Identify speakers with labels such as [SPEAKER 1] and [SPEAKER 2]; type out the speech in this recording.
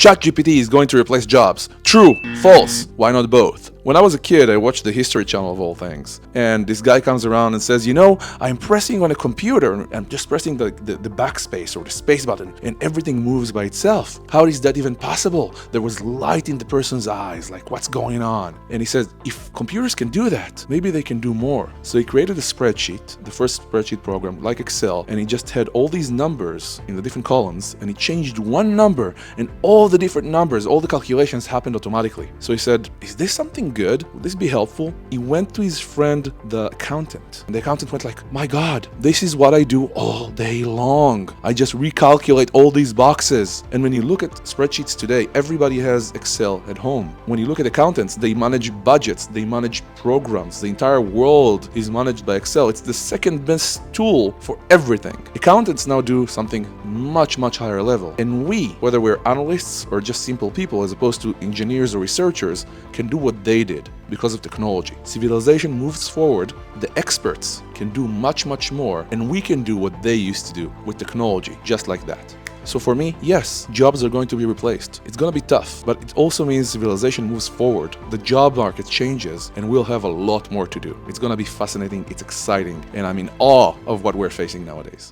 [SPEAKER 1] ChatGPT is going to replace jobs. True, false, why not both? When I was a kid, I watched the History Channel of all things. And this guy comes around and says, you know, I'm pressing on a computer and I'm just pressing the backspace or the space button and everything moves by itself. How is that even possible? There was light in the person's eyes, like what's going on? And he says, if computers can do that, maybe they can do more. So he created a spreadsheet, the first spreadsheet program like Excel, and he just had all these numbers in the different columns and he changed one number and all the different numbers, all the calculations happened automatically. So he said, is this something good? Would this be helpful? He went to his friend, the accountant, and the accountant went like, my God, this is what I do all day long. I just recalculate all these boxes. And when you look at spreadsheets today, everybody has Excel at home. When you look at accountants, they manage budgets, they manage programs. The entire world is managed by Excel. It's the second best tool for everything. Accountants now do something much, much higher level. And we, whether we're analysts or just simple people as opposed to engineers or researchers, can do what they did because of technology. Civilization moves forward, the experts can do much, much more, and we can do what they used to do with technology, just like that. So for me, yes, jobs are going to be replaced. It's going to be tough, but it also means civilization moves forward. The job market changes, and we'll have a lot more to do. It's going to be fascinating, it's exciting, and I'm in awe of what we're facing nowadays.